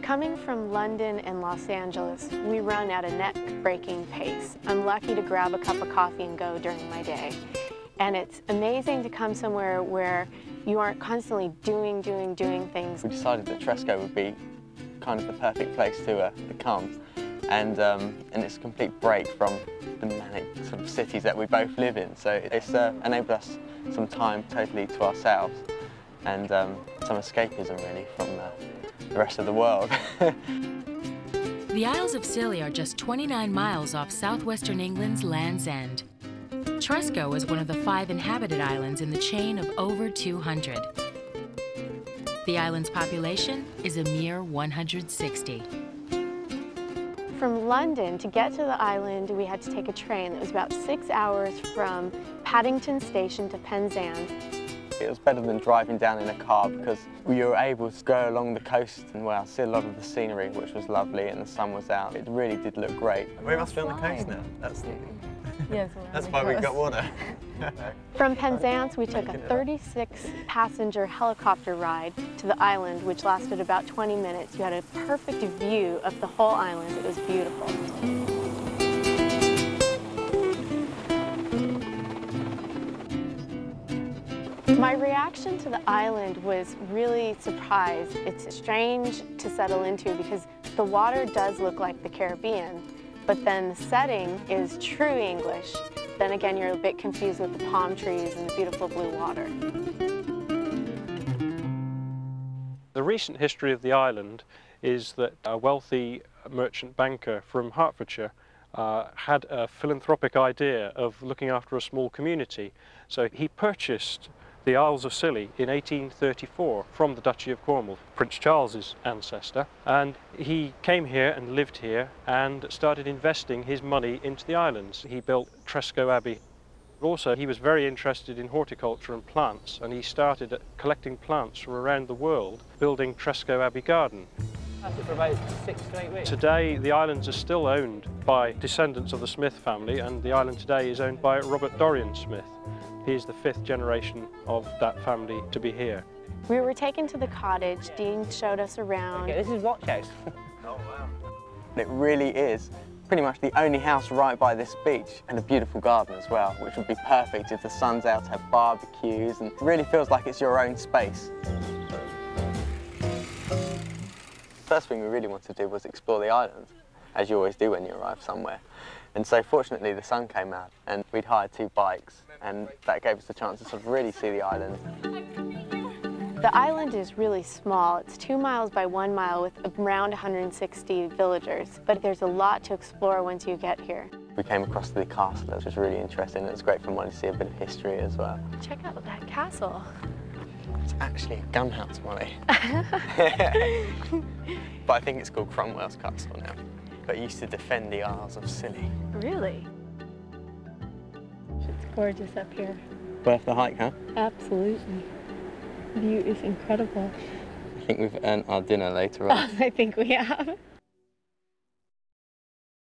Coming from London and Los Angeles, we run at a neck-breaking pace. I'm lucky to grab a cup of coffee and go during my day. And it's amazing to come somewhere where you aren't constantly doing things. We decided that Tresco would be kind of the perfect place to come. And it's a complete break from the manic sort of cities that we both live in. So it's enabled us some time totally to ourselves and some escapism really from the rest of the world. The Isles of Scilly are just 29 miles off southwestern England's Land's End. Tresco is one of the 5 inhabited islands in the chain of over 200. The island's population is a mere 160. From London, to get to the island, we had to take a train that was about 6 hours from Paddington Station to Penzance. It was better than driving down in a car because we were able to go along the coast and well, see a lot of the scenery, which was lovely, and the sun was out. It really did look great. We must be on the coast now. Yes, that's why we've got water. From Penzance, we took a 36-passenger helicopter ride to the island, which lasted about 20 minutes. You had a perfect view of the whole island. It was beautiful. My reaction to the island was really surprised. It's strange to settle into because the water does look like the Caribbean, but then the setting is true English. Then again, you're a bit confused with the palm trees and the beautiful blue water. The recent history of the island is that a wealthy merchant banker from Hertfordshire had a philanthropic idea of looking after a small community. So he purchased the Isles of Scilly in 1834 from the Duchy of Cornwall, Prince Charles's ancestor, and he came here and lived here and started investing his money into the islands. He built Tresco Abbey. Also, he was very interested in horticulture and plants, and he started collecting plants from around the world, building Tresco Abbey Garden. For about 6 to 8 weeks. Today, the islands are still owned by descendants of the Smith family, and the island today is owned by Robert Dorian Smith. He is the 5th generation of that family to be here. We were taken to the cottage. Dean showed us around. Okay, this is Watch House. Oh, wow. It really is pretty much the only house right by this beach, and a beautiful garden as well, which would be perfect if the sun's out to have barbecues, and it really feels like it's your own space. First thing we really wanted to do was explore the island, as you always do when you arrive somewhere. And so fortunately the sun came out and we'd hired 2 bikes, and that gave us the chance to sort of really see the island. The island is really small. It's 2 miles by 1 mile with around 160 villagers, but there's a lot to explore once you get here. We came across the castle, which was really interesting. It was great for Molly to see a bit of history as well. Check out that castle. It's actually a gun house, Molly. But I think it's called Cromwell's Castle now. But it used to defend the Isles of Scilly. Really? It's gorgeous up here. Worth the hike, huh? Absolutely. The view is incredible. I think we've earned our dinner later on. I think we have.